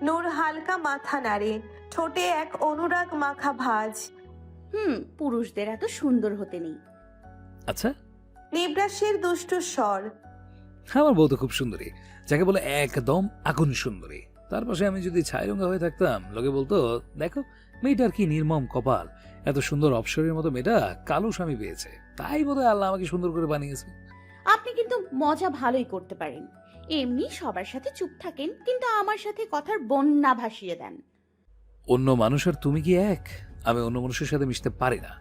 নূর হালকা মাথা নাড়ে, ঠোঁটে এক অনুরাগ মাখা ভাঁজ। পুরুষদের এত সুন্দর হতে নেই। আচ্ছা, নিবরাসের দুষ্টু স্বর। আমার বউ তো খুব সুন্দরী, যাকে বলে একদম আগুন সুন্দরী। তার পাশে আমি যদি ছাইরঙ্গা হয়ে থাকতাম, লোকে বলতো দেখো মেয়েটার কি নির্মম কপাল, এত সুন্দর অপসরের মতো মেয়েটা কালো স্বামী পেয়েছে, তাই বোধহয় আল্লাহ আমাকে সুন্দর করে বানিয়েছে। আপনি কিন্তু মজা ভালোই করতে পারেন। এমনি সবার সাথে চুপ থাকেন, কিন্তু আমার সাথে কথার বন্যা ভাসিয়ে দেন। অন্য মানুষ আর তুমি কি এক? আমি অন্য মানুষের সাথে মিশতে পারি না,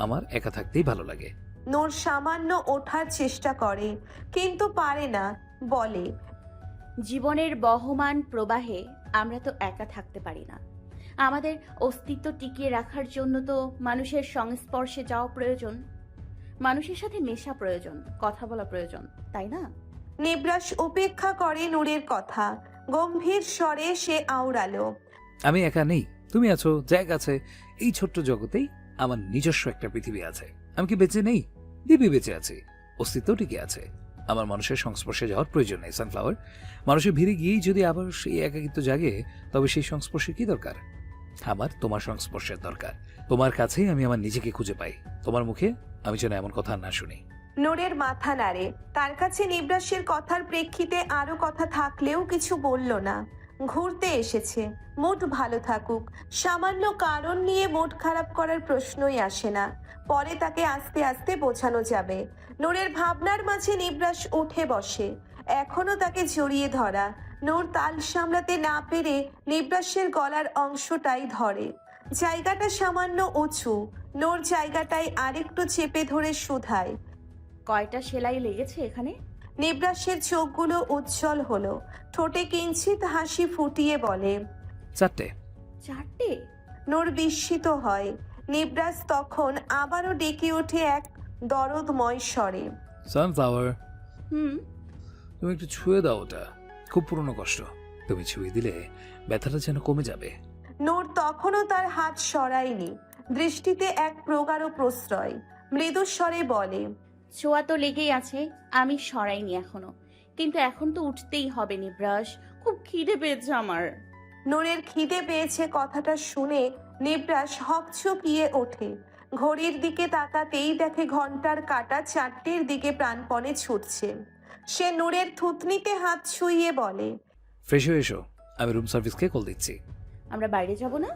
আমার একা থাকতেই ভালো লাগে। নূর সামান্য ওঠার চেষ্টা করে, কিন্তু পারে না। বলে, জীবনের বহমান প্রবাহে আমরা তো একা থাকতে পারি না। আমাদের অস্তিত্ব টিকিয়ে রাখার জন্য তো মানুষের সংস্পর্শে যাওয়া প্রয়োজন, মানুষের সাথে মেশা প্রয়োজন, কথা বলা প্রয়োজন, তাই না? নিবরাস উপেক্ষা করে নূরের কথা। গম্ভীর স্বরে সে আওড়ালো, আমি একা নেই, তুমি আছো, জ্যাক আছে। এই ছোট্ট জগতেই আমার নিজস্ব একটা পৃথিবী আছে। আমি কি বেঁচে নেই? দিব্যি বেঁচে আছি, অস্তিত্ব টিকে আছে। আমার মানুষের সংস্পর্শে যাওয়ার প্রয়োজন নেই। সানফ্লাওয়ার, মানুষের ভিড়ে গিয়েই যদি আবার সেই একাকিত্ব জাগে, তবে সেই সংস্পর্শের কি দরকার? আমার তোমার সংস্পর্শের দরকার। তোমার কাছেই আমি আমার নিজেকে খুঁজে পাই। তোমার মুখে আমি যেন এমন কথা না শুনি। নূরের মাথা নাড়ে। তার কাছে নিবরাসের কথার প্রেক্ষিতে আরো কথা থাকলেও কিছু বলল না। ঘুরতে এসেছে, মুড ভালো থাকুক। সামান্য কারণ নিয়ে মুড খারাপ করার প্রশ্নই আসে না। পরে তাকে আস্তে আস্তে বোঝানো যাবে। নূরের ভাবনার মাঝে নিবরাস উঠে বসে, এখনো তাকে জড়িয়ে ধরা। নূর তাল সামলাতে না পেরে নিবরাসের গলার অংশটাই ধরে। জায়গাটা সামান্য উঁচু। নূর জায়গাটায় আরেকটু চেপে ধরে শুধায়। কয়টা সেলাই লেগেছে এখানে? নিবরাসের চোখগুলো উজ্জ্বল হলো, ঠোঁটে কিঞ্চিত হাসি ফুটিয়ে বলে, 4টে। 4টে? নূর বিস্মিত হয়। নিবরাস তখন আবারও ডেকে ওঠে এক দরদময় স্বরে। সানফ্লাওয়ার, হুম। তুমি একটু ছুঁয়ে দাও, ওটা খুব পুরনো কষ্ট। তুমি ছুঁয়ে দিলে ব্যথাটা যেন কমে যাবে। নূর তখনও তার হাত সরায়নি, দৃষ্টিতে এক প্রগাঢ় প্রশ্রয়। মৃদু স্বরে বলে, ছোঁয়া তো লেগেই আছে, আমি সরাইনি এখনো, কিন্তু এখন তো উঠতেই হবে নিবরাস, খুব খিদে পেয়েছে আমার। নূরের খিদে পেয়েছে কথাটা শুনে নিবরাস হকচকিয়ে ওঠে। ঘড়ির দিকে তাকাতেই দেখে ঘন্টার কাঁটা 4টের দিকে প্রাণপণে ছুটছে। সে নূরের থুতনিতে হাত ছুঁয়ে বলে, ফ্রেশ হয়ে এসো, আমি রুম সার্ভিসকে কল দিচ্ছি। আমরা বাইরে যাব না?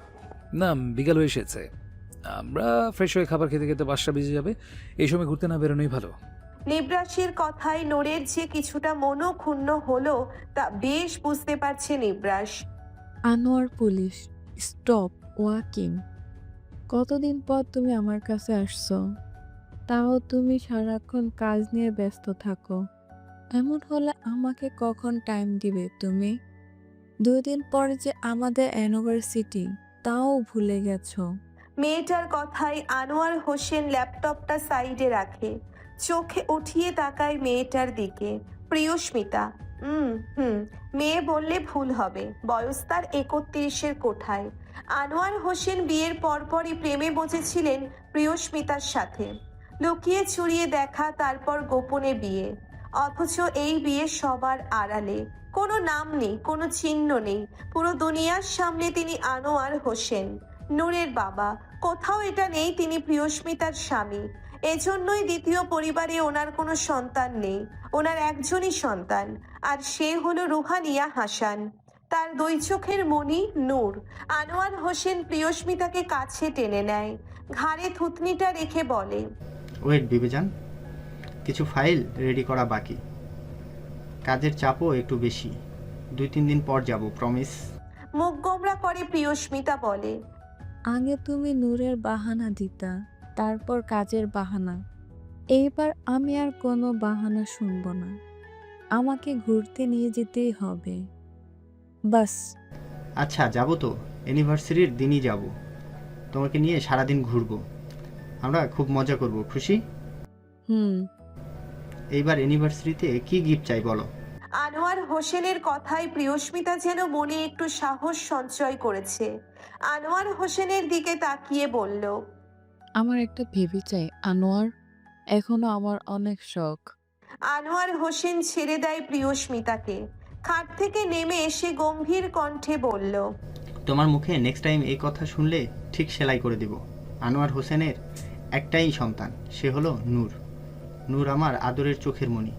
না, বিকাল হয়ে এসেছে। আমরা ফ্রেশ হয়ে খাবার খেতে খেতে 5টা বেজে যাবে। এই সময় ঘুরতে না বেরোনোই ভালো। নিবরাসের কথায় নূরের যে কিছুটা মনোক্ষুণ্ণ হলো তা বেশ বুঝতে পারছে Nibras. Anwar police, stop walking. কতদিন পর তুমি আমার কাছে আসছো, তাও তুমি সারাক্ষণ কাজ নিয়ে ব্যস্ত থাকো। এমন হলে আমাকে কখন টাইম দিবে তুমি? 2 দিন পরে যে আমাদের অ্যানিভার্সিটি, তাও ভুলে গেছো। মেয়েটার কথায় আনোয়ার হোসেন ল্যাপটপটা সাইডে রাখে, চোখে উঠিয়ে তাকায় মেয়েটার দিকে। প্রিয়স্মিতা। হুম হুম মেয়ে বললে ভুল হবে, বয়স তার 31-এর কোঠায়। আনোয়ার হোসেন বিয়ের পরপরই প্রেমে বসেছিলেন প্রিয়স্মিতার সাথে। লুকিয়ে চুরিয়ে দেখা, তারপর গোপনে বিয়ে। অথচ এই বিয়ে সবার আড়ালে, কোনো নাম নেই, কোনো চিহ্ন নেই। পুরো দুনিয়ার সামনে তিনি আনোয়ার হোসেন, নূরের বাবা। কোথাও এটা নেই তিনি প্রিয়স্মিতার স্বামী। এজন্যই দ্বিতীয় পরিবারে ওনার কোনো সন্তান নেই। ওনার একজনই সন্তান, আর সে হলো রুহানিয়া হাসান। তার 2 চোখের মণি নূর। আনোয়ার হোসেন প্রিয়স্মিতাকে কাছে টেনে নেয়, ঘাড়ে থুতনিটা রেখে বলে, ওয়েট বিবেজান, কিছু ফাইল রেডি করা বাকি, কাজের চাপও একটু বেশি। 2-3 দিন পর যাব, প্রমিস। মুখ গোমরা করে প্রিয়স্মিতা বলে, আগে তুমি নূরের বাহানা দিতা, তারপর কাজের বাহানা। এইবার আমি আর কোনো বাহানা শুনবো না। আমাকে ঘুরতে নিয়ে যেতেই হবে, বাস। আচ্ছা যাব তো, অ্যানিভার্সারির দিনই যাব। তোমাকে নিয়ে সারাদিন ঘুরবো, আমরা খুব মজা করব, খুশি? হুম। এইবার অ্যানিভার্সারিতে কি গিফট চাই বলো? আনোয়ার হোসেনের কথায় প্রিয়স্মিতা যেন মনে একটু সাহস সঞ্চয় করেছে। আনোয়ার হোসেনের দিকে তাকিয়ে বলল, আমার একটা বেবি চাই আনোয়ার, এখনো আমার অনেক শখ। আনোয়ার হোসেন ছেড়ে দেয় প্রিয়স্মিতাকে। খাট থেকে নেমে এসে গম্ভীর কণ্ঠে বলল, তোমার মুখে নেক্সট টাইম এই কথা শুনলে ঠিক সেলাই করে দিব। আনোয়ার হোসেনের একটাই সন্তান, সে হলো নূর। নূর আমার আদরের চোখের মণি।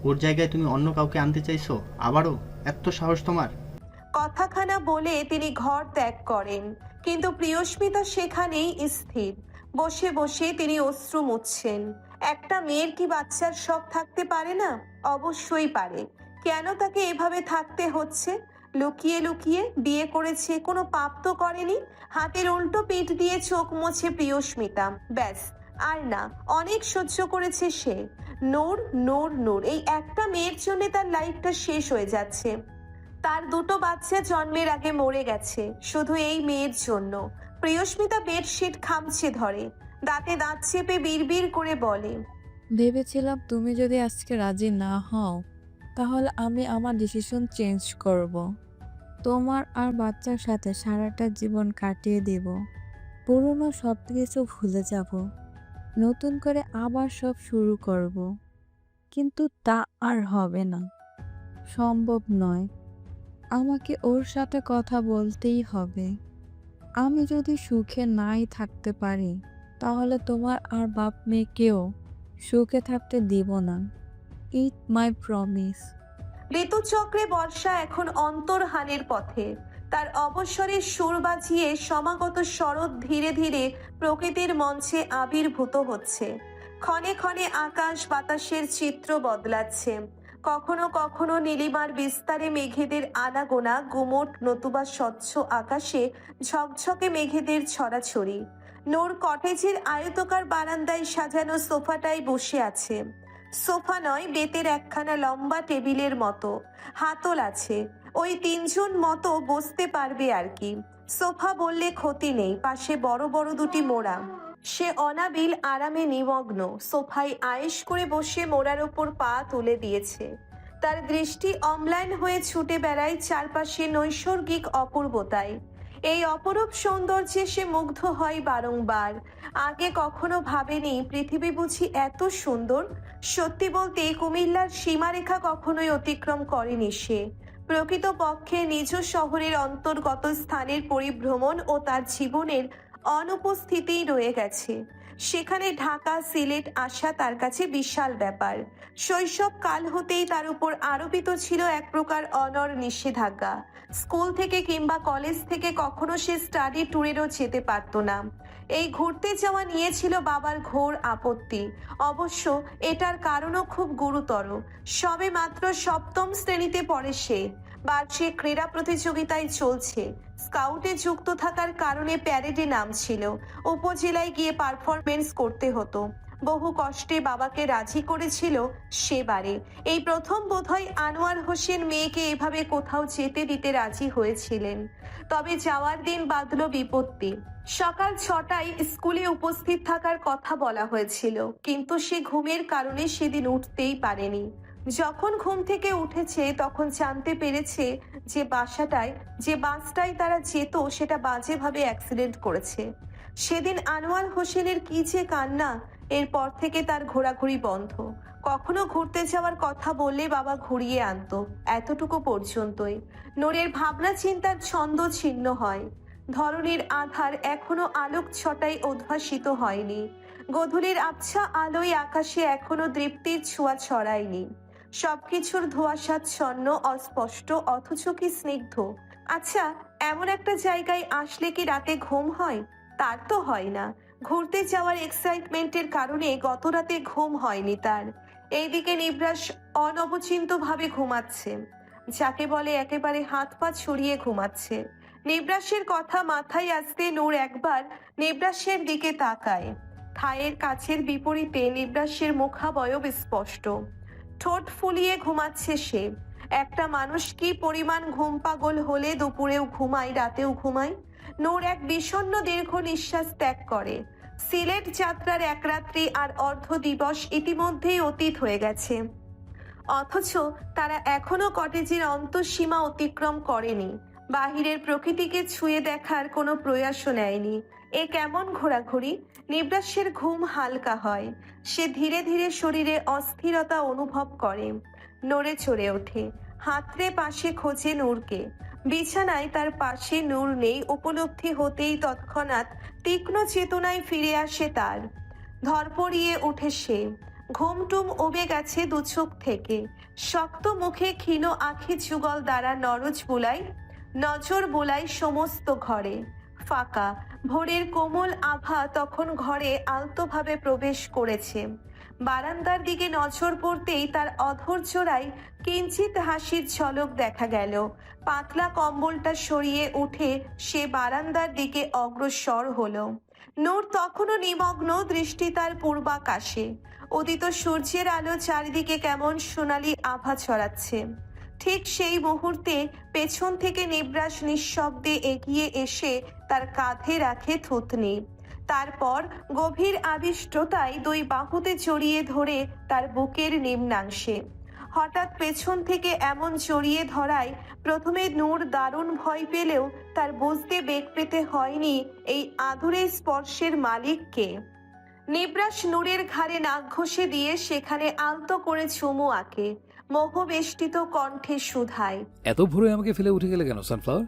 ওর জায়গায় তুমি অন্য কাউকে আনতে চাইছো? আবারও এত সাহস তোমার? কথাখানা বলে তিনি ঘর ত্যাগ করেন, কিন্তু প্রিয়স্মিতা সেখানেই স্থির। বসে বসে তিনি অশ্রু মুছছেন। একটা মেয়ের কি বাচ্চার শখ থাকতে পারে না? অবশ্যই পারে। কেন তাকে এভাবে থাকতে হচ্ছে? লুকিয়ে লুকিয়ে বিয়ে করেছে, কোনো পাপ তো করেনি। হাতের উল্টো পিঠ দিয়ে চোখ মুছে প্রিয়স্মিতা। ব্যাস, আর না, অনেক সহ্য করেছে সে। নূর নূর নূর, এই একটা মেয়ের জন্য তার লাইফটা শেষ হয়ে যাচ্ছে। তার দুটো বাচ্চা জন্মের আগে মরে গেছে শুধু এই মেয়ের জন্য। প্রিয়স্মিতা বেডশিট খামচে ধরে, দাঁতে দাঁত চেপে বিড়বিড় করে বলে, ভেবেছিলাম তুমি যদি আজকে রাজি না হও তাহলে আমি আমার ডিসিশন চেঞ্জ করব। তোমার আর বাচ্চার সাথে সারাটা জীবন কাটিয়ে দেব। পুরনো সব কিছু ভুলে যাব, নতুন করে আবার সব শুরু করব। কিন্তু তা আর হবে না, সম্ভব নয়। আমাকে ওর সাথে কথা বলতেই হবে। আমি যদি সুখে নাই থাকতে পারি তাহলে তোমার আর বাপ মেয়েকেও সুখে থাকতে দিব না। ইট মাই প্রমিস। ঋতুচক্রে বর্ষা এখন অন্তর্হানের পথে। তার অবসরের সুর বাজিয়ে সমাগত শরৎ ধীরে ধীরে প্রকৃতির মঞ্চে আবির্ভূত হচ্ছে। ক্ষণে ক্ষণে আকাশ বাতাসের চিত্র বদলাচ্ছে। কখনো কখনো নীলিমার বিস্তারে মেঘেদের আনাগোনা, গুমোট নতুবা স্বচ্ছ আকাশে ঝকঝকে মেঘেদের ছড়াছড়ি। নূর কটেজের আয়তকার বারান্দায় সাজানো সোফাটায় বসে আছে। সোফা নয়, বেতের একখানা লম্বা টেবিলের মতো, হাতল আছে। ওই তিনজন মতো বসতে পারবে আর কি। সোফা বললে ক্ষতি নেই, পাশে বড় বড় দুটি মোড়া। সে অনাবিল আরামে নিমগ্ন, সোফায় আয়েশ করে বসে মোড়ার ওপর পা তুলে দিয়েছে। তার দৃষ্টি অম্লান হয়ে ছুটে বেড়ায় চারপাশে নৈসর্গিক অপূর্বতায়। এই অপরূপ সৌন্দর্যে সে মুগ্ধ হয় বারংবার। আগে কখনো ভাবেনি পৃথিবী বুঝি এত সুন্দর। সত্যি বলতে কুমিল্লার সীমারেখা কখনোই অতিক্রম করেনি সে। প্রকৃতপক্ষে নিজ শহরের অন্তর্গত স্থানের পরিভ্রমণ ও তার জীবনের অনুপস্থিতিই রয়ে গেছে। সেখানে ঢাকা সিলেট আসা তার কাছে বিশাল ব্যাপার। শৈশব কাল হতেই তার উপর আরোপিত ছিল এক প্রকার অনর নিষেধাজ্ঞা। স্কুল থেকে কিংবা কলেজ থেকে কখনো সে স্টাডি ট্যুরেরও যেতে পারত না। এই ঘুরতে যাওয়া নিয়েছিল বাবার ঘোর আপত্তি। অবশ্য এটার কারণও খুব গুরুতর। সবে মাত্র সপ্তম শ্রেণীতে পড়ে সে। বার্ষিক ক্রীড়া প্রতিযোগিতায় চলছে। স্কাউটে যুক্ত থাকার কারণে প্যারেডে নাম ছিল। উপজেলায় গিয়ে পারফরমেন্স করতে হতো। বহু কষ্টে বাবাকে রাজি করেছিল সেবারে। এই প্রথম বোধহয় আনোয়ার হোসেন মেয়েকে এভাবে কোথাও যেতে দিতে রাজি হয়েছিলেন। তবে যাওয়ার দিন বাঁধল বিপত্তি। সকাল 6টায় স্কুলে উপস্থিত থাকার কথা বলা হয়েছিল, কিন্তু সে ঘুমের কারণে সেদিন উঠতেই পারেনি। যখন ঘুম থেকে উঠেছে তখন জানতে পেরেছে যে বাসটায় তারা যেত সেটা বাজেভাবে অ্যাক্সিডেন্ট করেছে। সেদিন আনোয়ার হোসেনের কি যে কান্না। এরপর থেকে তার ঘোরাঘুরি বন্ধ। কখনো ঘুরতে যাওয়ার কথা বললে বাবা ঘুরিয়ে আনতো, এতটুকু পর্যন্তই। নূরের ভাবনা চিন্তার ছন্দ ছিন্ন হয়। ধরনের আধার এখনো আলোক ছটায় উদ্ভাসিত হয়নি। গোধূলির আবছা আলোয় আকাশে এখনো দৃপ্তির ছোঁয়া ছড়ায়নি। সবকিছুর ধোঁয়াশাচ্ছন্ন, অস্পষ্ট, অথচ কি স্নিগ্ধ। আচ্ছা, এমন একটা জায়গায় আসলে কি রাতে ঘুম হয়? তার তো হয় না। ঘুরতে যাওয়ার এক্সাইটমেন্টের কারণে গত রাতে ঘুম হয়নি তার। এইদিকে নিবরাস অনবচিন্তভাবে ঘুমাচ্ছে, যাকে বলে একেবারে হাত পা ছড়িয়ে ঘুমাচ্ছে। নিবরাসের কথা মাথায় আসতে নূর একবার নিবরাসের দিকে তাকায়। থায়ের কাছের বিপরীতে নিবরাসের মুখাবয়ব স্পষ্ট। ঠোঁট ফুলিয়ে ঘুমাচ্ছে সে। একটা মানুষ কি পরিমাণ ঘুম পাগল হলে দুপুরেও ঘুমায়, রাতেও ঘুমায়। নূর এক বিষণ্ণ দীর্ঘ নিঃশ্বাস ত্যাগ করে। সিলেট যাত্রার এক রাত্রি আর অর্ধ দিবস ইতিমধ্যেই অতীত হয়ে গেছে, অথচ তারা এখনো কটেজের অন্তঃসীমা অতিক্রম করেনি। বাহিরের প্রকৃতিকে ছুঁয়ে দেখার কোনো প্রয়াসও নেয়নি। এ কেমন ঘোরাঘুরি। নিবরাসের ঘুম হালকা হয়। সে ধীরে ধীরে শরীরে অস্থিরতা অনুভব করে, নড়ে চড়ে ওঠে। হাতড়ে পাশে খোঁজে নূরকে। বিছানায় তার পাশে নূর নেই উপলব্ধি হতেই তৎক্ষণাৎ তীক্ষ্ণ চেতনায় ফিরে আসে তার। ধরপড়িয়ে ওঠে সে। ঘুমটুম উবে গেছে দু চোখ থেকে। শক্ত মুখে ক্ষীণ আখি যুগল দ্বারা নজর বোলাই সমস্ত ঘরে। ফাঁকা ভোরের কোমল আভা তখন ঘরে আলতোভাবে প্রবেশ করেছে। বারান্দার দিকে নজর পড়তেই তার অধর জোড়ায় কিঞ্চিত হাসির ঝলক দেখা গেল। পাতলা কম্বলটা সরিয়ে উঠে সে বারান্দার দিকে অগ্রসর হলো। নূর তখনও নিমগ্ন দৃষ্টি তার পূর্বাকাশে। উদিত সূর্যের আলো চারিদিকে কেমন সোনালি আভা ছড়াচ্ছে। ঠিক সেই মুহূর্তে পেছন থেকে নিবরাস নিঃশব্দে এগিয়ে এসে তার কাঁধে রাখে থুতনি। তারপর গভীর আবিষ্টতায় দুই বাহুতে জড়িয়ে ধরে তার বুকের নিম্নাংশে। হঠাৎ পেছন থেকে এমন জড়িয়ে ধরায় প্রথমে নূর দারুণ ভয় পেলেও তার বুঝতে বেগ পেতে হয়নি এই আদুরে স্পর্শের মালিককে। নিবরাস নূরের ঘাড়ে নাক ঘষে দিয়ে সেখানে আলতো করে চুমু আঁকে। মোহবেষ্টিত কণ্ঠে শুধায়, এত ভোরে আমাকে ফেলে উঠে গেলে কেন সানফ্লাওয়ার?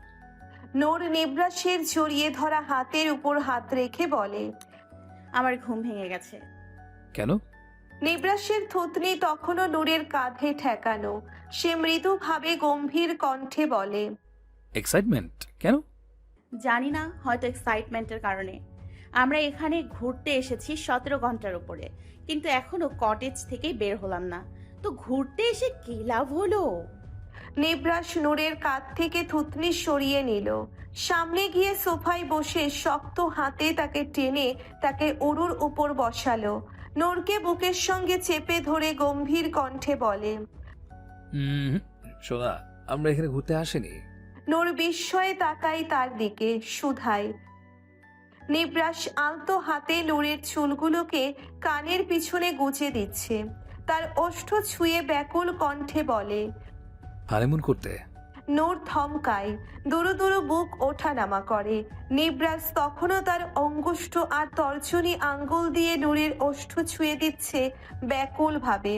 নূর নিবরাসের জড়িয়ে ধরা হাতের উপর হাত রেখে বলে, আমার ঘুম ভেঙে গেছে। কেন? নিবরাসের থুতনি তখনও নূরের কাঁধে ঠেকানো। সে মৃদুভাবে গম্ভীর কণ্ঠে বলে, এক্সাইটমেন্ট? কেন? জানি না, হয়তো এক্সাইটমেন্টের কারণে। আমরা এখানে ঘুরতে এসেছি 17 ঘন্টার উপরে, কিন্তু এখনো কটেজ থেকে বের হলাম না। তো ঘুরতে এসে কি লাভ হলো? নিবরাস নূরের কাঁধ থেকে থুতনি সরিয়ে নিল। সামনে গিয়ে সোফায় বসে শক্ত হাতে তাকে টেনে তাকে উরুর উপর বসালো। নূরকে বুকের সঙ্গে চেপে ধরে গম্ভীর কণ্ঠে বলে, সোনা, আমরা এখানে ঘুরতে আসিনি। নূর বিস্ময়ে তাকায় তার দিকে, শুধায়। নিবরাস আলতো হাতে নূরের চুলগুলোকে কানের পিছনে গুজে দিচ্ছে। তার ওষ্ঠ ছুঁয়ে ব্যাকুল কণ্ঠে বলে, হানিমুন করতে? নূর থমকায়, দুরু দুরু বুক ওঠানামা করে। নিবরাস তখনও তার অঙ্গুষ্ঠ আর তর্জনী আঙ্গুল দিয়ে নূরের ওষ্ঠ ছুঁয়ে দিচ্ছে ব্যাকুল ভাবে।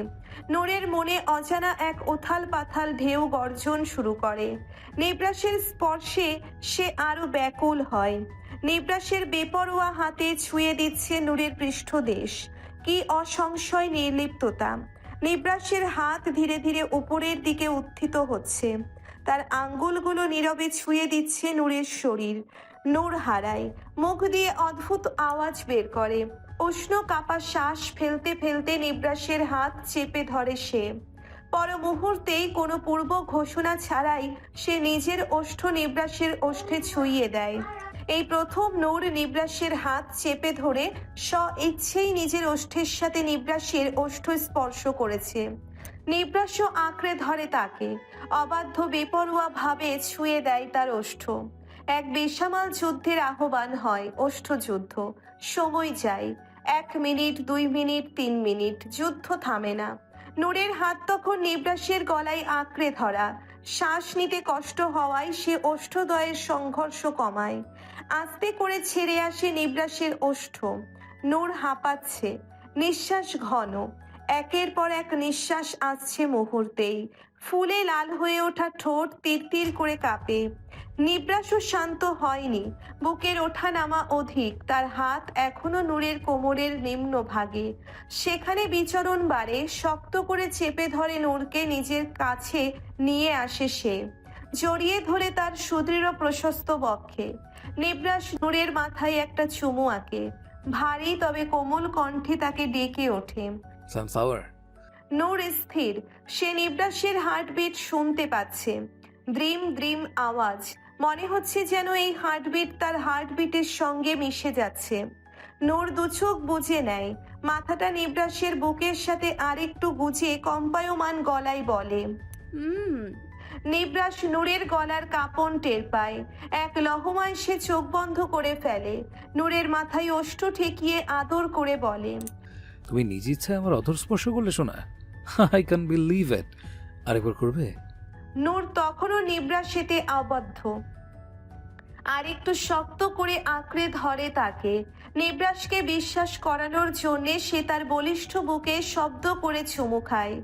নূরের মনে অজানা এক উথাল পাথাল ঢেউ গর্জন শুরু করে। নিবরাসের স্পর্শে সে আরো ব্যাকুল হয়। নিবরাসের বেপরোয়া হাতে ছুঁয়ে দিচ্ছে নূরের পৃষ্ঠদেশ। কি অসংশয় নির্লিপ্ততা! নিবরাসের হাত ধীরে ধীরে উপরের দিকে উত্থিত হচ্ছে। তার আঙ্গুলগুলো নীরবে ছুঁয়ে দিচ্ছে নূরের শরীর। নূর হারায়, মুখ দিয়ে অদ্ভুত আওয়াজ বের করে। উষ্ণ কাপা শ্বাস ফেলতে ফেলতে নিবরাসের হাত চেপে ধরে সে। পর মুহূর্তেই কোনো পূর্ব ঘোষণা ছাড়াই সে নিজের ওষ্ঠ নিবরাসের ওষ্ঠে ছুঁয়ে দেয়। এই প্রথম নূর নিবরাসের হাত চেপে ধরে স্ব-ইচ্ছেই নিজের ওষ্ঠের সাথে নিবরাসের ওষ্ঠ স্পর্শ করেছে। নিবরাসও আঁকড়ে ধরে তাকে, অবাধ্য বেপরোয়া ভাবে ছুঁয়ে দেয় তার ওষ্ঠ। এক বেসামাল যুদ্ধের আহ্বান হয়, ওষ্ঠ যুদ্ধ। সময় যায়, 1 মিনিট, 2 মিনিট, 3 মিনিট, যুদ্ধ থামে না। নূরের হাত তখন নিবরাসের গলায় আঁকড়ে ধরা। শ্বাস নিতে কষ্ট হওয়ায় সে ওষ্ঠদ্বয়ের সংঘর্ষ কমায়। আস্তে করে ছেড়ে আসে নিবরাসের ওষ্ঠ। নূর হাঁপাচ্ছে, নিঃশ্বাস ঘন। একের পর এক নিঃশ্বাস আসছে মুহূর্তেই। ফুলে লাল হয়ে ওঠা ঠোঁট তিরতির করে কাঁপে। নিবরাসও শান্ত হয়নি, বুকের ওঠা নামা অধিক। তার হাত এখনো নূরের কোমরের নিম্ন ভাগে। সেখানে বিচরণ বাড়ে, শক্ত করে চেপে ধরে নূরকে নিজের কাছে নিয়ে আসে সে, জড়িয়ে ধরে তার সুদৃঢ় প্রশস্ত বক্ষে। নিবরাস নূরের মাথায় একটা চুমু আঁকে। ভারী তবে কোমল কণ্ঠে তাকে ডেকে ওঠে, সানফ্লাওয়ার। নূর স্থির, সে নিবরাসের হার্টবিট শুনতে পাচ্ছে। দ্রিম দ্রিম আওয়াজ, মনে হচ্ছে যেন এই হার্টবিট তার হার্টবিটের সঙ্গে মিশে যাচ্ছে। নূর দুচোখ বুজে নেয়, মাথাটা নিবরাসের বুকের সাথে আরেকটু গুজে কম্পায়মান গলায় বলে, নিবরাস নূরের গলার কাঁপন টের পায়। এক লহমায় সে চোখ বন্ধ করে ফেলে। নূরের মাথায় ওষ্ঠ ঠেকিয়ে আদর করে বলে, তুমি নিজ ইচ্ছায় আমার অধর স্পর্শ করলে শোনা। I can believe it. আরেকবার করবে? নূর তখনও নিবরাসেতে আবদ্ধ, আর একটু শক্ত করে আঁকড়ে ধরে তাকে। নিবরাসকে বিশ্বাস করানোর জন্যে সে তার বলিষ্ঠ বুকে শব্দ করে চুমু খায়।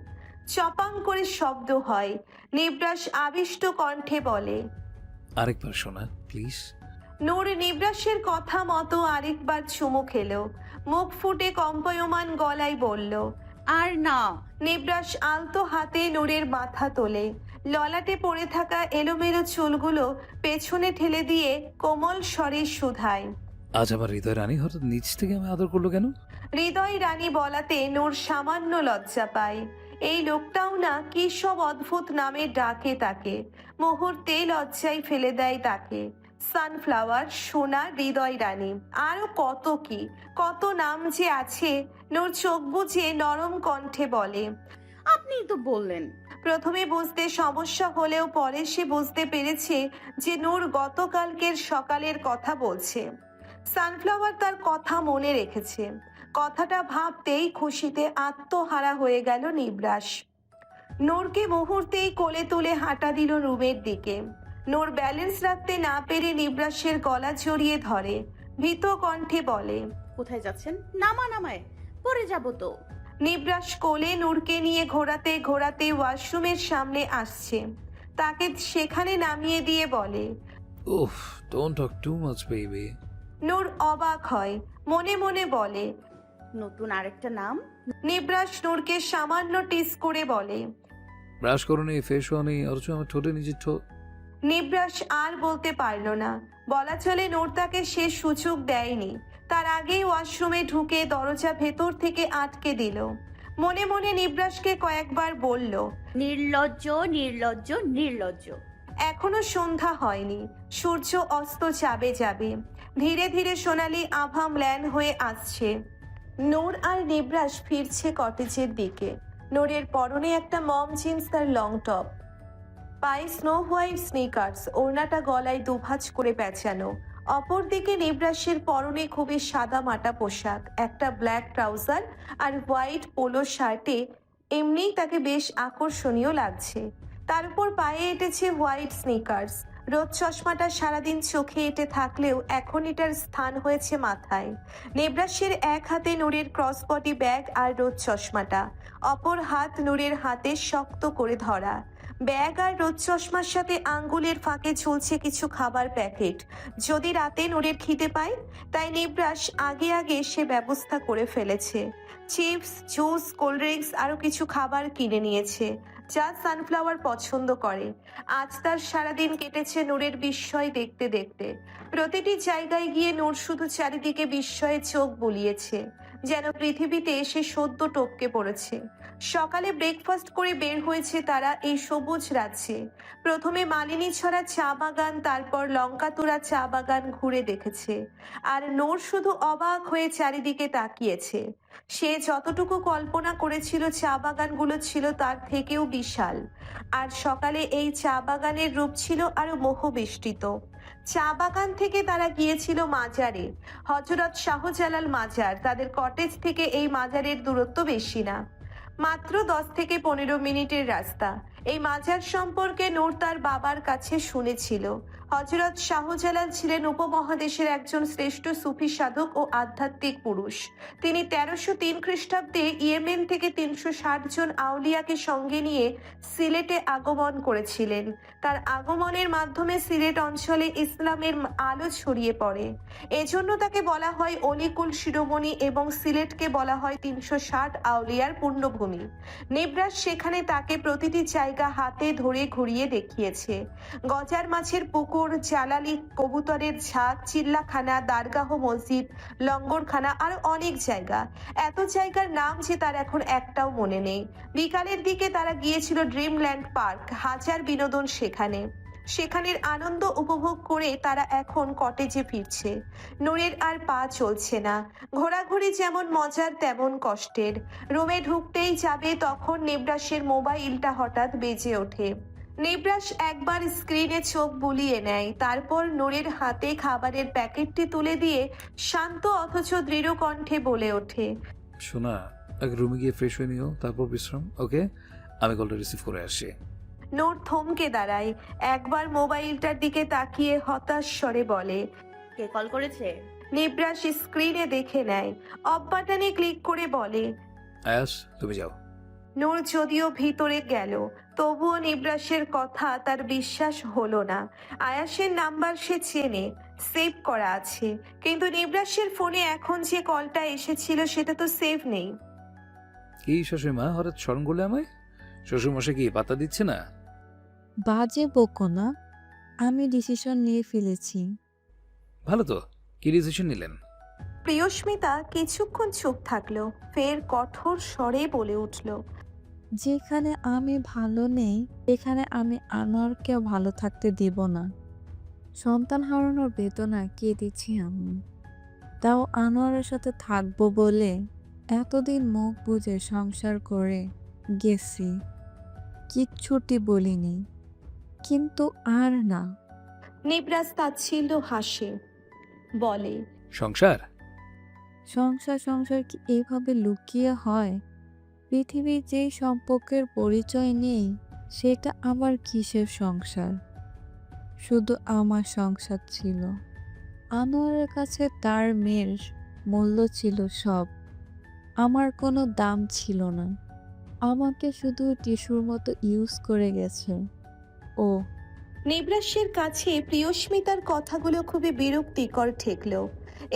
চপাং করে শব্দ হয়। নিবরাস আবিষ্ট কণ্ঠে বলে, আরেকবার শোনা প্লিজ। নূর নিবরাসের কথা মতো আরেকবার চুমু খেলো। মুখ ফুটে কম্পায়মান গলায় বলল, আর না। নিবরাস আলতো হাতে নূরের মাথা তোলে। ললাটে পড়ে থাকা এলোমেলো চুলগুলো পেছনে ঠেলে দিয়ে কোমল স্বরে শুধায়, আজ আমার হৃদয় রানী হঠাৎ নিচ থেকে আমি আদর করলো কেন? হৃদয় রানী বলাতে নূর সামান্য লজ্জা পায়। এই লোকটাও না কি সব অদ্ভুত নামে ডাকে তাকে, মুহূর্তে লজ্জায় ফেলে দেয় তাকে। সানফ্লাওয়ার, সোনা, হৃদয় রানী, আরো কত কি, কত নাম যে আছে। নূর চোখ বুজে নরম কণ্ঠে বলে, আপনিই তো বললেন। প্রথমে বুঝতে সমস্যা হলেও পরে সে বুঝতে পেরেছে যে নূর গতকালকের সকালের কথা বলছে। সানফ্লাওয়ার তার কথা মনে রেখেছে। কথাটা ভাবতেই খুশিতে আত্মহারা হয়ে গেল নিবরাস। নূরকে মুহূর্তেই কোলে তুলে হাঁটা দিল রুমের দিকে। নূর ব্যালেন্স রাখতে না পেরে নিবরাসের গলা জড়িয়ে ধরে, ভীত কণ্ঠে বলে, কোথায় যাচ্ছেন? নামায় পড়ে যাব তো। নিবরাস কোলে নূরকে নিয়ে ঘোরাতে ঘোরাতে ওয়াশরুমের সামনে আসছে। তাকে সেখানে নামিয়ে দিয়ে বলে, উফ, don't talk too much baby. Noor অবাক হয়, মনে মনে বলে। নতুন আরেকটা নাম। নিবরাস নূরকে সামান্য টিস করে বলে। ব্রাশ করনি, ফেস হয়নি, অথচ আমার ঠোঁটে নিজের ঠোঁট। নিবরাস আর বলতে পারল না। বলা চলে নূর তাকে সে সুযোগ দেয়নি। তার আগেই ওয়াশরুমে ঢুকে দরজা ভেতর থেকে আটকে দিল। মনে মনে নিবরাসকে কয়েকবার বলল, নির্লজ্জ নির্লজ্জ নির্লজ্জ। এখনো সন্ধ্যা হয়নি, সূর্য অস্ত যাবে যাবে। ধীরে ধীরে সোনালি আভা ম্লান হয়ে আসছে। নূর আর নিবরাস ফিরছে কটেজের দিকে। নূরের পরনে একটা মম জিন্স আর লং টপ, পায়ে স্নো হোয়াইট স্নিকার্স, ওড়নাটা গলায় দুভাঁজ করে পেঁচানো। অপরদিকে নিবরাসের পরনে খুবই সাদা মাটা পোশাক, একটা ব্ল্যাক ট্রাউজার আর হোয়াইট পোলো শার্টে এমনিই তাকে বেশ আকর্ষণীয় লাগছে। তার উপর পায়ে এঁটেছে হোয়াইট স্নিকার্স। রোদ চশমাটা সারাদিন চোখে এঁটে থাকলেও এখন এটার স্থান হয়েছে মাথায়। নিবরাসের এক হাতে নূরের ক্রসবডি ব্যাগ আর রোদ চশমাটা, অপর হাত নূরের হাতে শক্ত করে ধরা। ব্যাগ আর রোদ চশমার সাথে আঙ্গুলের ফাঁকে ঝুলছে কিছু খাবার প্যাকেট, যদি রাতে নূরের খিদে পায়। তাই নিবরাস আগে আগে সে ব্যবস্থা করে ফেলেছে। চিপস, জুস, কোল্ড ড্রিঙ্কস আরও কিছু খাবার কিনে নিয়েছে, যা সানফ্লাওয়ার পছন্দ করে। আজ তার সারাদিন কেটেছে নূরের বিস্ময় দেখতে দেখতে। প্রতিটি জায়গায় গিয়ে নূর শুধু চারিদিকে বিস্ময়ে চোখ বুলিয়েছে, যেন পৃথিবীতে এসে সদ্য টপকে পড়েছে। সকালে ব্রেকফাস্ট করে বের হয়েছে তারা এই সবুজ রাজ্যে। প্রথমে মালিনী ছড়া চা বাগান, তারপর লঙ্কাতুরা চা বাগান ঘুরে দেখেছে। আর নূর শুধু অবাক হয়ে চারিদিকে তাকিয়েছে। সে যতটুকু কল্পনা করেছিল চা বাগানগুলো ছিল তার থেকেও বিশাল। আর সকালে এই চা বাগানের রূপ ছিল আরো মোহবেষ্টিত। চা বাগান থেকে তারা গিয়েছিল মাজারে, হযরত শাহজালাল মাজার। তাদের কটেজ থেকে এই মাজারের দূরত্ব বেশি না, মাত্র 10 থেকে 15 মিনিটের রাস্তা। এই মাজার সম্পর্কে নূর তার বাবার কাছে শুনেছিল। হযরত শাহজালাল ছিলেন উপমহাদেশের একজন শ্রেষ্ঠ সুফি সাধক ও আধ্যাত্মিক পুরুষ। তিনি 1303 খ্রিস্টাব্দে ইয়েমেন থেকে 360 জন আউলিয়াকে সঙ্গে নিয়ে সিলেটে আগমন করেছিলেন। তার আগমনের মাধ্যমে সিলেট অঞ্চলে ইসলামের আলো ছড়িয়ে পড়ে। এজন্য তাকে বলা হয় অলিকুল শিরোমণি এবং সিলেটকে বলা হয় 360 আউলিয়ার পূর্ণভূমি। নিবরাস সেখানে তাকে প্রতিটি জায়গা হাতে ধরে ঘুরিয়ে দেখিয়েছে। গজার মাছের পুকুর, জালালি কবুতরের ঝাঁক, চিল্লাখানা, দারগাহ মসজিদ, লঙ্গরখানা, আর অনেক জায়গা। এত জায়গার নাম যে তার এখন একটাও মনে নেই। বিকালের দিকে তারা গিয়েছিল ড্রিমল্যান্ড পার্ক, হাজার বিনোদন সেখানে। সেখানের আনন্দ উপভোগ করে তারা এখন কটেজে ফিরছে। নূরের আর পা চলছে না। ঘোরাঘুরি যেমন মজার তেমন কষ্টের। রুমে ঢুকতেই যাবে তখন নিবরাসের মোবাইলটা হঠাৎ বেজে ওঠে। নিবরাস একবার স্ক্রিনে চোখ বুলিয়ে নেয়, তারপর নূরের হাতে খাবারের প্যাকেটটি তুলে দিয়ে শান্ত অথচ দৃঢ় কণ্ঠে বলে ওঠে, শোনা, এক রুমে গিয়ে ফ্রেশ হয়ে নিও, তারপর বিশ্রাম। ওকে, আমি কলটা রিসিভ করে আসছি। নূর থমকে দাঁড়ায়, একবার মোবাইলটার দিকে তাকিয়ে হতাশ স্বরে বলে। কে কল করেছে? নিবরাস স্ক্রিনে দেখে নেয়, অফ বাটনে ক্লিক করে বলে, আয়াস, তুমি যাও। নূর যদিও ভিতরে গেল, তবুও নিবরাসের কথা তার বিশ্বাস হলো না। আয়াসের নাম্বার সে চেনে, সেভ করা আছে, কিন্তু নিবরাসের ফোনে এখন যে কলটা এসেছিল সেটা তো সেভ নেই। কি শাশুড়িমা হঠাৎ স্মরণ করলে আমায়? শ্বশুরমশাই কি পাত্তা দিচ্ছে না? বাজে বকো না, আমি ডিসিশন নিয়ে ফেলেছি। ভালো তো, কি ডিসিশন নিলেন? প্রিয়স্মিতা কিছুক্ষণ চুপ থাকলো, ফের কঠোর স্বরে বলে উঠল, যেখানে আমি ভালো নেই এখানে আমি আনোয়ারকেও ভালো থাকতে দিব না। সন্তান হারানোর বেদনা কে দিচ্ছি আমি, তাও আনোয়ারের সাথে থাকবো বলে এতদিন মুখ বুজে সংসার করে গেছি, কিচ্ছুটি বলিনি, কিন্তু আর না। নিবরাস তাচ্ছিল্য হাসে, বলে, সংসার? সংসার সংসার কি এভাবে লুকিয়ে হয়? পৃথিবীর যেই সম্পর্কের পরিচয় নেই সেটা আবার কিসের সংসার? শুধু আমার সংসার ছিল, আনোয়ারের কাছে তার মেয়ের মূল্য ছিল সব, আমার কোনো দাম ছিল না। আমাকে শুধু টিস্যুর মতো ইউজ করে গেছে ও। নিবরাসের কাছে প্রিয়স্মিতার কথাগুলো খুবই বিরক্তিকর ঠেকল।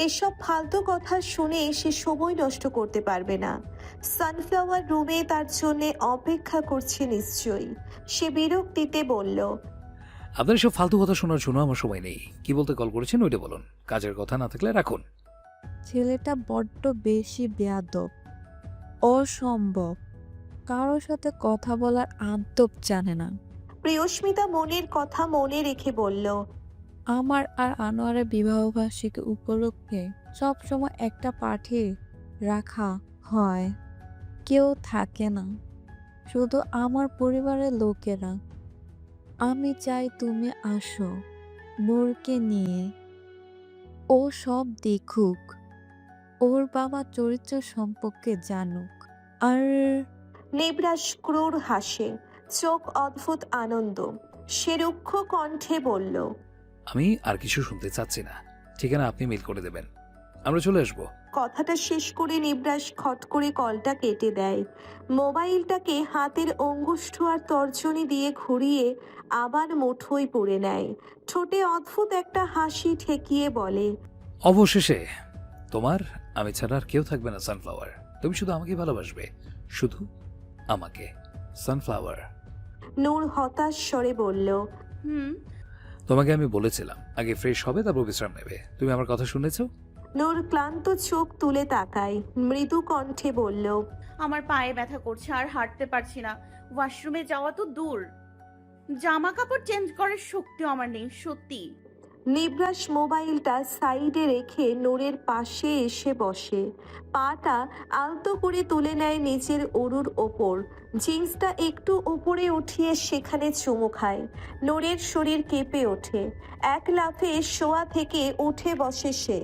এসব ফালতু কথা শুনে সে সময় নষ্ট করতে পারবে না। সানফ্লাওয়ার রুমে তার জন্য অপেক্ষা করছে নিশ্চয়ই। সে বিরক্তিতে বলল, আপনার সব ফালতু কথা শোনার জন্য আমার সময় নেই। কি বলতে কল করেছেন ওইটা বলুন, কাজের কথা না থাকলে রাখুন। ছেলেটা বড্ড বেশি বেয়াদব, অসম্ভব, কারোর সাথে কথা বলার আদব জানে না। প্রিয়স্মিতা মনের কথা মনে রেখে বলল, আমার আর আনোয়ারের বিবাহবার্ষিকী উপলক্ষে সবসময় একটা পার্টি রাখা হয়, কেউ থাকে না, শুধু আমার পরিবারের লোকেরা। আমি চাই তুমি আসো নূরকে নিয়ে, ও সব দেখুক, ওর বাবা চরিত্র সম্পর্কে জানুক। আর নিবরাস ক্রূর হাসে, চোখ অদ্ভুত আনন্দ। সে রুক্ষ কণ্ঠে বলল, আমি আর কিছু শুনতে চাচ্ছি না। ঠিকানা আপনি মেল করে দেবেন, আমরা চলে আসবো। কথাটা শেষ করে নিবরাস খট করে কলটা কেটে দেয়। মোবাইলটাকে হাতের অঙ্গুষ্ঠ আর তর্জনী দিয়ে ঘুরিয়ে আবার মুঠোয় পুরে নেয়। ঠোঁটে অদ্ভুত একটা হাসি ঠেকিয়ে বলে, অবশেষে তোমার আমি ছাড়া আর কেউ থাকবে না সানফ্লাওয়ার। তুমি শুধু আমাকে ভালোবাসবে, শুধু আমাকে। সানফ্লাওয়ার। নূর হতাশ স্বরে বলল, হুম। তোমাকে আমি বলেছিলাম আগে ফ্রেশ হবে তারপর বিশ্রাম নেবে। তুমি আমার কথা শুনেছো? নূর ক্লান্ত চোখ তুলে তাকায়, মৃদু কণ্ঠে বলল, আমার পায়ে ব্যথা করছে আর হাঁটতে পারছি না। ওয়াশরুমে যাওয়া তো দূর, জামা কাপড় চেঞ্জ করার শক্তিও আমার নেই, সত্যি। নিবরাস মোবাইলটা সাইডে রেখে নূরের পাশে এসে বসে, পাটা আলতো করে তুলে নেয় নিচের অরুর ওপর, জিন্সটা একটু উপরে উঠিয়ে সেখানে চুমু খায়। নূরের শরীর কেঁপে ওঠে, এক লাফে শোয়া থেকে উঠে বসে সে।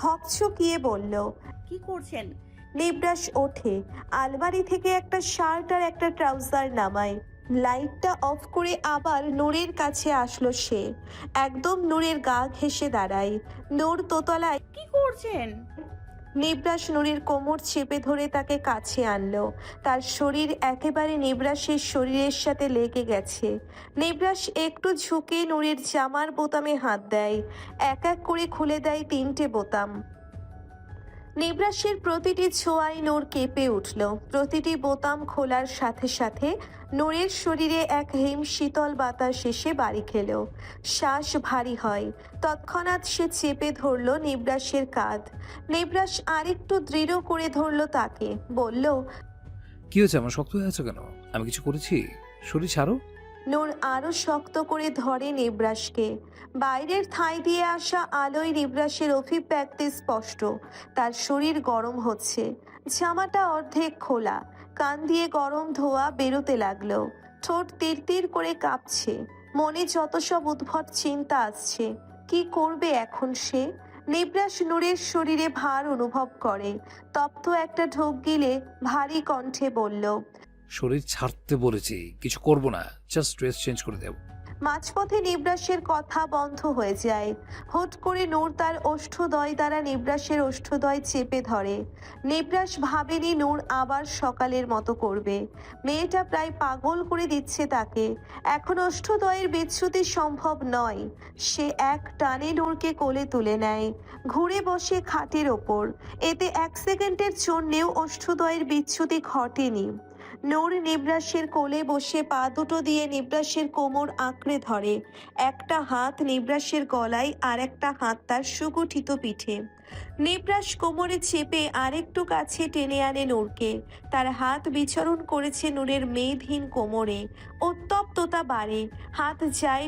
হকচকিয়ে বলল, কি করছেন? নিবরাস ওঠে, আলমারি থেকে একটা শার্ট আর একটা ট্রাউজার নামায়, লাইটটা অফ করে আবার নূরের কাছে আসলো সে। একদম নূরের গা ঘেঁষে দাঁড়ায়। নূর দোতলায়। কি করছেন? নিবরাস নূরের কোমর চেপে ধরে তাকে কাছে আনলো। তার শরীর একেবারে নিবরাসের শরীরের সাথে লেগে গেছে। নিবরাস একটু ঝুঁকে নূরের জামার বোতামে হাত দেয়, এক এক করে খুলে দেয় 3টে বোতাম। নিবরাসের প্রতিটি ছোঁয়ায় নূর কেঁপে উঠল। প্রতিটি বোতাম খোলার সাথে সাথে নূরের শরীরে এক হিম শীতল বাতাস এসে বাড়ি খেল। শ্বাস ভারী হয়। তৎক্ষণাৎ সে চেপে ধরল নিবরাসের কাঁধ। নিবরাস আরেকটু দৃঢ় করে ধরল তাকে, বলল, কি হয়েছে? আমার শক্ত হয়ে আছো কেন? আমি কিছু করেছি? শরীর ছাড়ো। নূর আরো শক্ত করে ধরে নিবরাসকে। বাইরের ঠাঁই দিয়ে আসা আলোয় নিবরাসের অভিব্যক্তি স্পষ্ট। তার শরীর গরম হচ্ছে, জামাটা অর্ধেক খোলা, কান দিয়ে গরম ধোঁয়া বেরোতে লাগলো, ঠোঁট তীর করে কাঁপছে, মনে যত সব উদ্ভট চিন্তা আসছে। কি করবে এখন সে? নিবরাস নূরের শরীরে ভার অনুভব করে, তপ্ত একটা ঢোক গিলে ভারী কণ্ঠে বলল, শরীর ছাড়তে বলেছি, কিছু করব না, জাস্ট ড্রেস চেঞ্জ করে দেব। মাঝপথে নিবরাসের কথা বন্ধ হয়ে যায়। হুট করে নূর তার ওষ্ঠদ্বয় দ্বারা নিবরাসের ওষ্ঠদ্বয় চেপে ধরে। নিবরাস ভাবেনি নূর আবার সকালের মতো করবে। মেয়েটা প্রায় পাগল করে দিচ্ছে তাকে। এখন ওষ্ঠদ্বয়ের বিচ্যুতি সম্ভব নয়। সে এক টানে নূরকে কোলে তুলে নেয়, ঘুরে বসে খাটের ওপর। এতে 1 সেকেন্ডের জন্যেও ওষ্ঠদ্বয়ের বিচ্যুতি ঘটেনি। নূর নিবরাসের কোলে বসে পা দুটো দিয়ে নিবরাসের কোমর আঁকড়ে ধরে। একটা হাত নিবরাসের গলায় আর একটা হাত তার সুগঠিত পিঠে। নিবরাস কোমরে চেপে আরেকটু কাছে টেনে আনে নূরকে। তার হাত বিচরণ করেছে নূরের মেদহীন কোমরে। উত্তপ্ততা বাড়ে, হাত যায়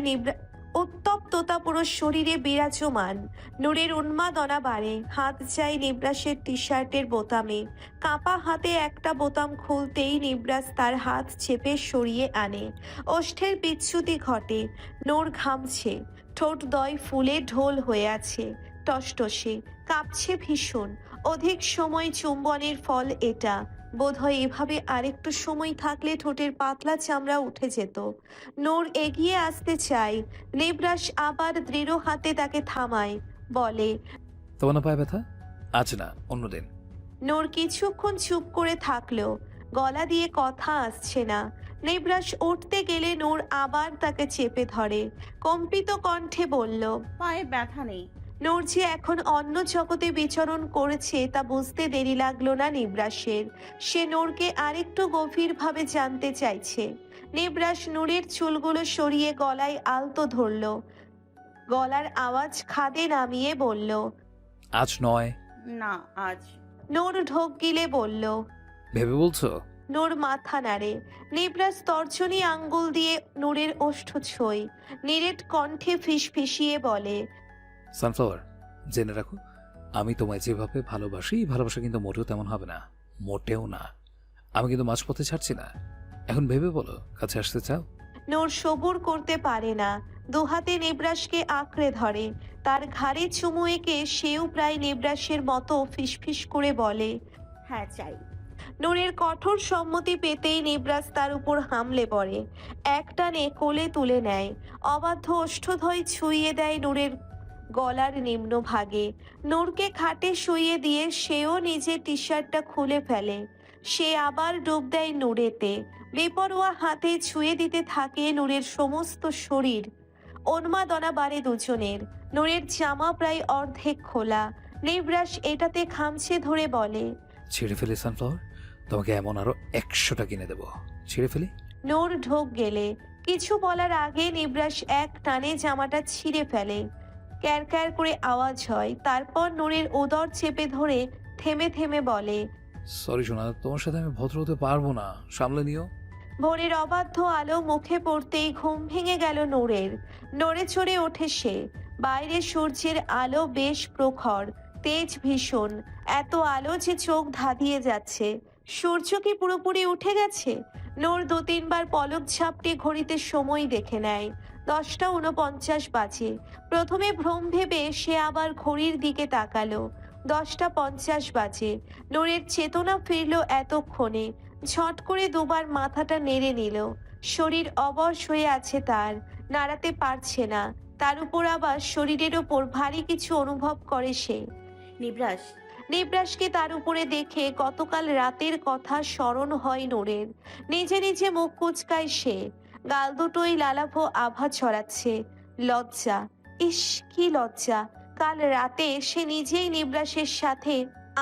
উত্তপ্ততা পুরো শরীরে বিরাজমান। নূরের উন্মাদনা বাড়ে, হাত যায় নিবরাসের টি শার্টের বোতামে। কাঁপা হাতে একটা বোতাম খুলতেই নিবরাস তার হাত চেপে সরিয়ে আনে। ওষ্ঠের বিচ্যুতি ঘটে, নূর ঘামছে, ঠোঁট দয় ফুলে ঢোল হয়ে আছে, টসটসে, কাঁপছে ভীষণ। অধিক সময় চুম্বনের ফল এটা। বোধহয় এভাবে আরেকটু সময় থাকলে ঠোঁটের পাতলা চামড়া উঠে যেত। নূর এগিয়ে আসতে চায়, নিবরাস আবার দৃঢ় হাতে তাকে থামায়, বলে, তোমার না পায়ে ব্যথা? আজ না, অন্যদিন। নূর কিছুক্ষণ চুপ করে থাকলো, গলা দিয়ে কথা আসছে না। নিবরাস উঠতে গেলে নূর আবার তাকে চেপে ধরে, কম্পিত কণ্ঠে বলল, পায়ে ব্যথা নেই। নূর যে এখন অন্য জগতে বিচরণ করেছে তা বুঝতে দেরি লাগলো না নিবরাসের। সে নূরকে আরেকটু গভীরভাবে জানতে চাইছে। নিবরাস নূরের চুলগুলো সরিয়ে গলায় আলতো ধরল, গলার আওয়াজ খাদে নামিয়ে বলল, আজ নয়। না আজ। নূর ঢোক গিলে বলল, ভেবে বলছো? নূর মাথা নাড়ে। নিবরাস তর্জনী আঙ্গুল দিয়ে নূরের ওষ্ঠ ছোঁয়, নিরেট কণ্ঠে ফিসফিসিয়ে বলে, সানফ্লাওয়ার, জেনে রাখো, আমি তোমায় যেভাবে ভালোবাসি, ভালোবাসা কিন্তু মোটেও তেমন হবে না, মোটেও না। আমি কিন্তু মাঝপথে ছাড়ছি না। এখন ভেবে বলো, কাছে আসতে চাও? নূর সবুর করতে পারে না, দুহাতে নিবরাসকে আঁকড়ে ধরে। তার ঘাড়ে চুমু এঁকে সেও প্রায় নিবরাসের মতো ফিসফিস করে বলে, হ্যাঁ চাই। নূরের কঠোর সম্মতি পেতেই নিবরাস তার উপর হামলে পড়ে, একটানে কোলে তুলে নেয়। অবাধ্য ওষ্ঠদ্বয় ছুঁয়ে দেয় নূরের গলার নিম্ন ভাগে। নূরকে খাটে শুইয়ে দিয়ে সেও নিজের টি শার্টটা খুলে ফেলে। সে আবার ডুব দেয় নূরেতে, বেপরোয়া হাতে ছুঁয়ে দিতে থাকে নূরের সমস্ত শরীর। উন্মাদনা বাড়ে দুজনের। নূরের জামা প্রায় অর্ধেক খোলা। নিবরাস এটাতে খামছে ধরে বলে, ছেড়ে ফেলি সানফ্লাওয়ার, তোমাকে এমন আরো 100টা কিনে দেবো। ছেড়ে ফেলি? নূর ঢোক গেলে। কিছু বলার আগে নিবরাস এক টানে জামাটা ছিঁড়ে ফেলে। ক্যারক্যার করে আওয়াজ হয়। তারপর নূরের উদর চেপে ধরে থেমে থেমে বলে, সরি সোনা, তোমার সাথে আমি ভদ্র হতে পারবো না, সামলে নিও। ভোরের অবাধ্য আলো মুখে পড়তেই ঘুম ভেঙে গেল নূরের। নড়ে চড়ে ওঠে সে। বাইরে সূর্যের আলো বেশ প্রখর, তেজ ভীষণ। এত আলো যে চোখ ধাঁধিয়ে যাচ্ছে। সূর্য কি পুরোপুরি উঠে গেছে? নূর 2-3 বার পলক ঝাপটে ঘড়িতে সময় দেখে নেয়। 10টা 49 বাজে। প্রথমে ভ্রম ভেবে সে আবার ঘড়ির দিকে তাকালো। 10টা 50 বাজে। নূরের চেতনা ফিরল এতক্ষণে। ঝট করে দুবার মাথাটা নেড়ে নিল। শরীর অবশ হয়ে আছে তার, নাড়াতে পারছে না। তার উপর আবার শরীরের ওপর ভারী কিছু অনুভব করে সে। নিবরাস, নিবরাসকে তার উপরে দেখে গতকাল রাতের কথা স্মরণ হয় নূরের। নিজে নিজে মুখ কুচকায় সে। গাল দুটোই লালাভো আভা ছড়াচ্ছে। লজ্জা, ইস কি লজ্জা! কাল রাতে সে নিজেই নিবরাসের সাথে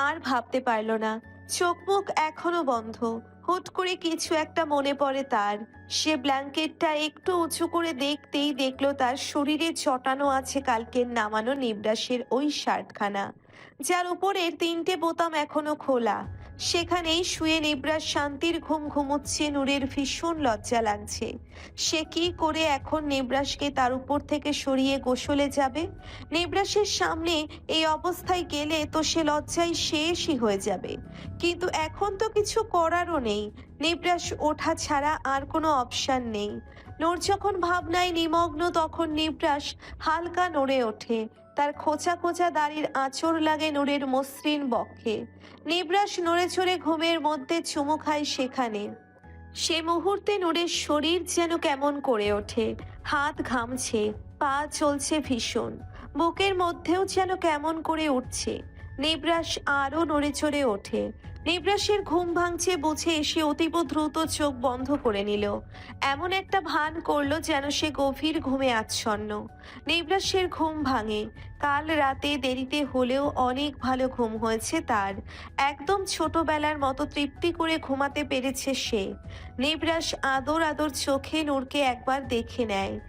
আর ভাবতে পারল না। চোখ মুখ এখনো বন্ধ। হুট করে কিছু একটা মনে পড়ে তার। সে ব্ল্যাঙ্কেটটা একটু উঁচু করে দেখতেই দেখলো তার শরীরে চটানো আছে কালকের নামানো নিবরাসের ওই শার্টখানা, যার উপরের 3টে বোতাম এখনো খোলা। সেখানেই শুয়ে নিবরাস শান্তির ঘুম ঘুমোচ্ছে। নূরের ভীষণ লজ্জা লাগছে। সে কি করে এখন নিবরাসকে তার উপর থেকে সরিয়ে গোসলে যাবে? নিবরাসের সামনে এই অবস্থায় গেলে তো সে লজ্জায় শেষই হয়ে যাবে। কিন্তু এখন তো কিছু করারও নেই। নিবরাস ওঠা ছাড়া আর কোনো অপশন নেই। নূর যখন ভাবনায় নিমগ্ন তখন নিবরাস হালকা নড়ে ওঠে। তার খোঁচা খোঁচা দাড়ির আঁচড় লাগে নূরের মসৃণ বক্ষে। নিবরাস নড়ে চড়ে ঘুমের মধ্যে চুমু খায় সেখানে। সে মুহূর্তে নূরের শরীর যেন কেমন করে ওঠে। হাত ঘামছে, পা চলছে ভীষণ, বুকের মধ্যেও যেন কেমন করে উঠছে। নিবরাস আরো নড়ে চড়ে ওঠে। নিবরাসের ঘুম ভাঙছে বুঝে এসে অতীব দ্রুত চোখ বন্ধ করে নিল। এমন একটা ভান করলো যেন সে গভীর ঘুমে আচ্ছন্ন। নিবরাসের ঘুম ভাঙে। কাল রাতে দেরিতে হলেও অনেক ভালো ঘুম হয়েছে তার। একদম ছোটবেলার মতো তৃপ্তি করে ঘুমাতে পেরেছে সে। নিবরাস আদর আদর চোখে নূরকে একবার দেখে নেয়।